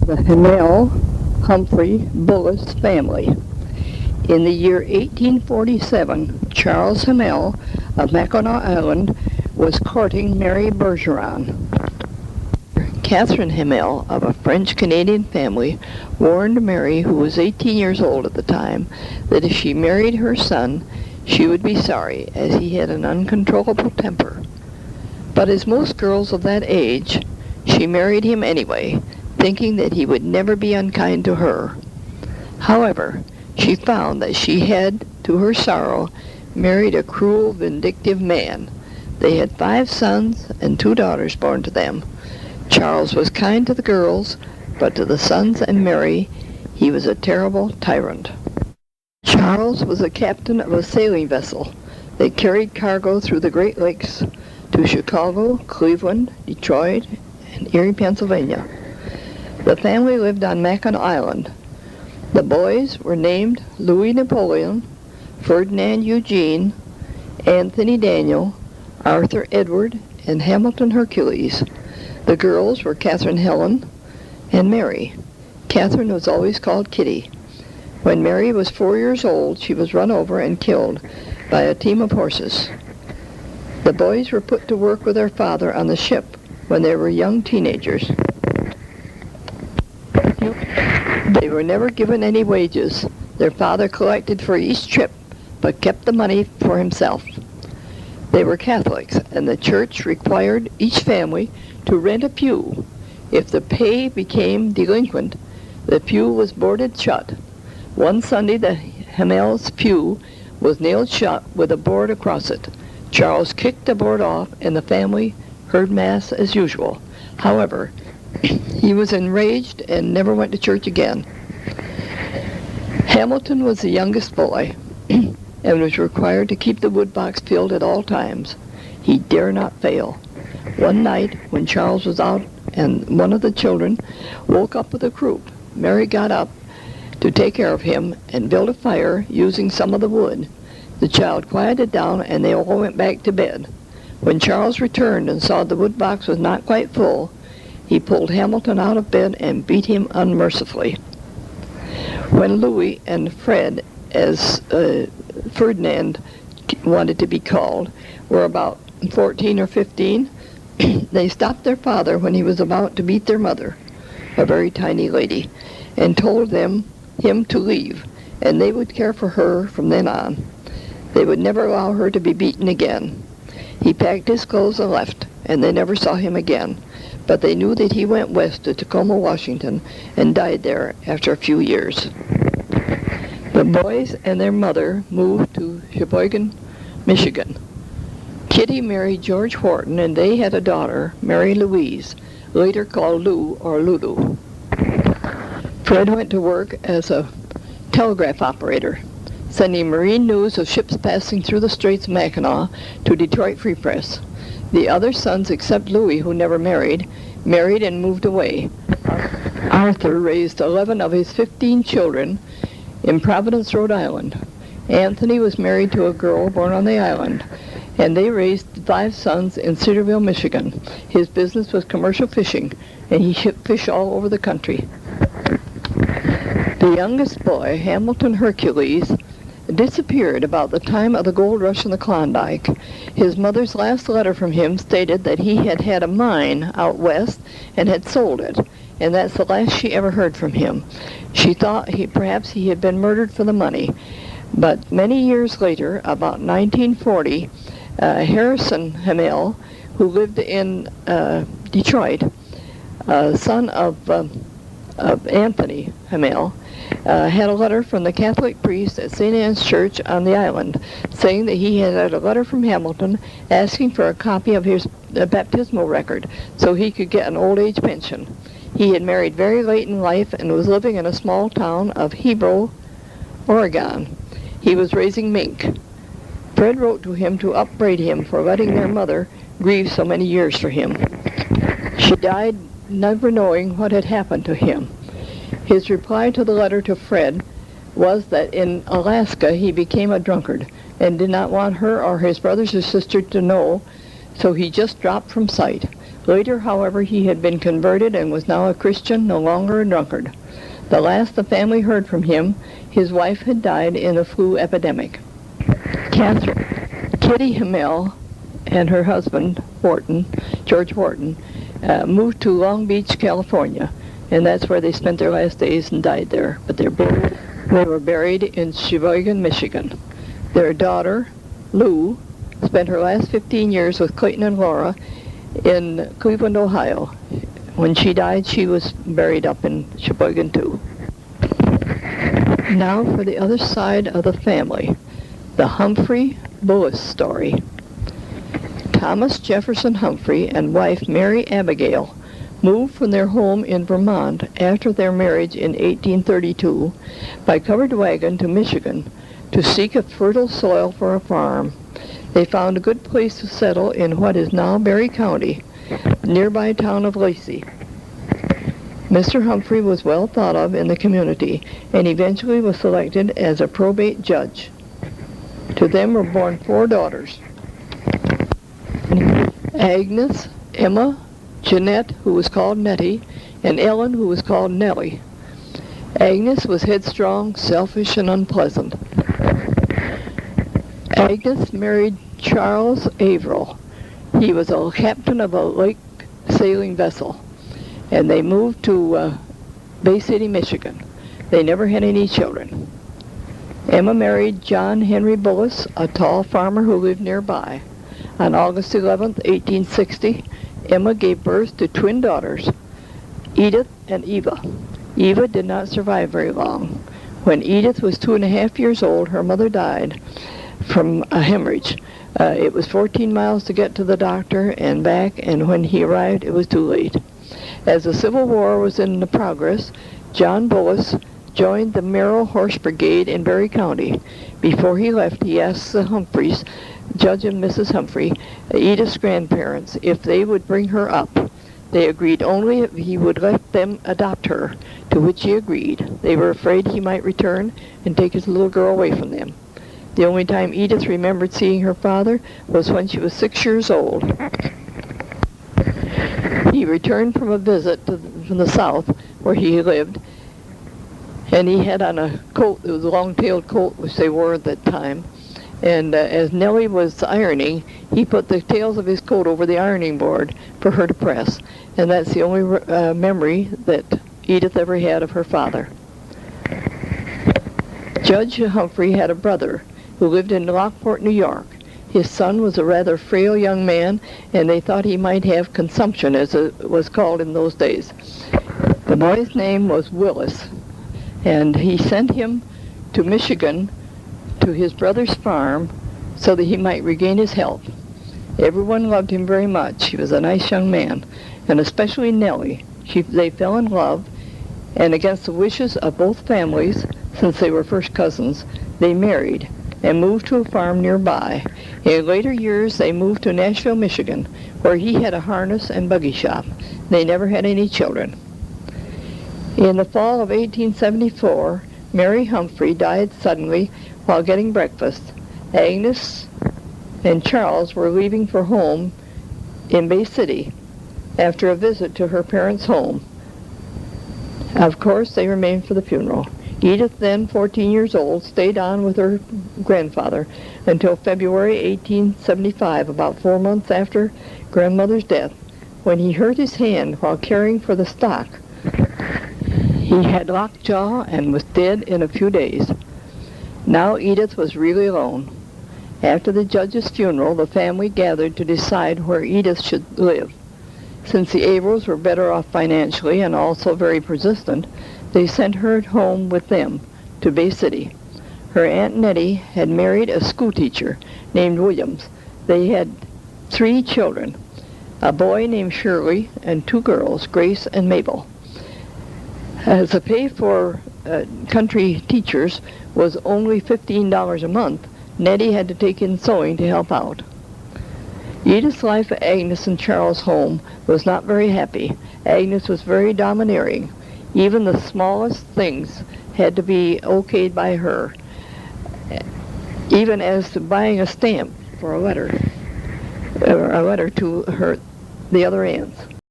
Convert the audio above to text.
The Hamel, Humphrey, Bullis family. In the year 1847, Charles Hamel of Mackinac Island was courting Mary Bergeron. Catherine Hamel, of a French-Canadian family, warned Mary, who was 18 years old at the time, that if she married her son, she would be sorry, as he had an uncontrollable temper. But as most girls of that age, she married him anyway, thinking that he would never be unkind to her. However, she found that she had, to her sorrow, married a cruel, vindictive man. They had 5 sons and 2 daughters born to them. Charles was kind to the girls, but to the sons and Mary, he was a terrible tyrant. Charles was a captain of a sailing vessel that carried cargo through the Great Lakes to Chicago, Cleveland, Detroit, and Erie, Pennsylvania. The family lived on Mackinac Island. The boys were named Louis Napoleon, Ferdinand Eugene, Anthony Daniel, Arthur Edward, and Hamilton Hercules. The girls were Catherine Helen and Mary. Catherine was always called Kitty. When Mary was 4 years old, she was run over and killed by a team of horses. The boys were put to work with their father on the ship when they were young teenagers. They were never given any wages. Their father collected for each trip, but kept the money for himself. They were Catholics, and the church required each family to rent a pew. If the pay became delinquent, the pew was boarded shut. One Sunday, the Hamel's pew was nailed shut with a board across it. Charles kicked the board off, and the family heard Mass as usual. However, he was enraged and never went to church again. Hamilton was the youngest boy and was required to keep the woodbox filled at all times. He dare not fail. One night, when Charles was out and one of the children woke up with a croup, Mary got up to take care of him and built a fire using some of the wood. The child quieted down and they all went back to bed. When Charles returned and saw the woodbox was not quite full, he pulled Hamilton out of bed and beat him unmercifully. When Louis and Fred, as Ferdinand wanted to be called, were about 14 or 15, they stopped their father when he was about to beat their mother, a very tiny lady, and told him to leave, and they would care for her from then on. They would never allow her to be beaten again. He packed his clothes and left, and they never saw him again, but they knew that he went west to Tacoma, Washington, and died there after a few years. The boys and their mother moved to Sheboygan, Michigan. Kitty married George Wharton, and they had a daughter, Mary Louise, later called Lou or Lulu. Fred went to work as a telegraph operator, sending marine news of ships passing through the Straits of Mackinac to Detroit Free Press. The other sons, except Louis, who never married and moved away. Arthur raised 11 of his 15 children in Providence, Rhode Island. Anthony was married to a girl born on the island, and they raised 5 sons in Cedarville, Michigan. His business was commercial fishing, and he shipped fish all over the country. The youngest boy, Hamilton Hercules, disappeared about the time of the gold rush in the Klondike. His mother's last letter from him stated that he had had a mine out west and had sold it, and that's the last she ever heard from him. She thought perhaps he had been murdered for the money. But many years later, about 1940, Harrison Hamel, who lived in Detroit, son of Anthony Hamel, had a letter from the Catholic priest at St. Anne's Church on the island, saying that he had a letter from Hamilton asking for a copy of his baptismal record so he could get an old age pension. He had married very late in life and was living in a small town of Hebron, Oregon. He was raising mink. Fred wrote to him to upbraid him for letting their mother grieve so many years for him. She died never knowing what had happened to him. His reply to the letter to Fred was that in Alaska he became a drunkard and did not want her or his brothers or sisters to know, so he just dropped from sight. Later, however, he had been converted and was now a Christian, no longer a drunkard. The last the family heard from him, his wife had died in a flu epidemic. Kitty Hamel and her husband, George Wharton, moved to Long Beach, California, and that's where they spent their last days and died there. But they were buried in Sheboygan, Michigan. Their daughter, Lou, spent her last 15 years with Clayton and Laura in Cleveland, Ohio. When she died, she was buried up in Sheboygan, too. Now for the other side of the family, the Humphrey Bullis story. Thomas Jefferson Humphrey and wife Mary Abigail moved from their home in Vermont after their marriage in 1832 by covered wagon to Michigan to seek a fertile soil for a farm. They found a good place to settle in what is now Berry County, nearby town of Lacey. Mr. Humphrey was well thought of in the community and eventually was selected as a probate judge. To them were born 4 daughters: Agnes, Emma, Jeanette, who was called Nettie, and Ellen, who was called Nellie. Agnes was headstrong, selfish, and unpleasant. Agnes married Charles Averill. He was a captain of a lake sailing vessel, and they moved to Bay City, Michigan. They never had any children. Emma married John Henry Bullis, a tall farmer who lived nearby. On August 11, 1860, Emma gave birth to twin daughters, Edith and Eva. Eva did not survive very long. When Edith was 2.5 years old, her mother died from a hemorrhage. It was 14 miles to get to the doctor and back, and when he arrived, it was too late. As the Civil War was in progress, John Bullis joined the Merrill Horse Brigade in Berry County. Before he left, he asked the Humphreys, Judge and Mrs. Humphrey, Edith's grandparents, if they would bring her up. They agreed only if he would let them adopt her, to which he agreed. They were afraid he might return and take his little girl away from them. The only time Edith remembered seeing her father was when she was 6 years old. He returned from a visit from the South, where he lived, and he had on a coat, it was a long-tailed coat, which they wore at that time. And as Nellie was ironing, he put the tails of his coat over the ironing board for her to press. And that's the only memory that Edith ever had of her father. Judge Humphrey had a brother who lived in Lockport, New York. His son was a rather frail young man, and they thought he might have consumption, as it was called in those days. The boy's name was Willis, and he sent him to Michigan to his brother's farm so that he might regain his health. Everyone loved him very much. He was a nice young man, and especially Nellie. They fell in love, and against the wishes of both families, since they were first cousins, they married and moved to a farm nearby. In later years, they moved to Nashville, Michigan, where he had a harness and buggy shop. They never had any children. In the fall of 1874, Mary Humphrey died suddenly while getting breakfast. Agnes and Charles were leaving for home in Bay City after a visit to her parents' home. Of course, they remained for the funeral. Edith, then 14 years old, stayed on with her grandfather until February 1875, about 4 months after grandmother's death, when he hurt his hand while caring for the stock. He had lockjaw and was dead in a few days. Now Edith was really alone. After the judge's funeral, the family gathered to decide where Edith should live. Since the Averils were better off financially and also very persistent, they sent her home with them to Bay City. Her Aunt Nettie had married a schoolteacher named Williams. They had 3 children, a boy named Shirley and 2 girls, Grace and Mabel. As a pay for country teachers was only $15 a month, Nettie had to take in sewing to help out. Edith's life at Agnes and Charles' home was not very happy. Agnes was very domineering. Even the smallest things had to be okayed by her, even as to buying a stamp for a letter to her the other ants.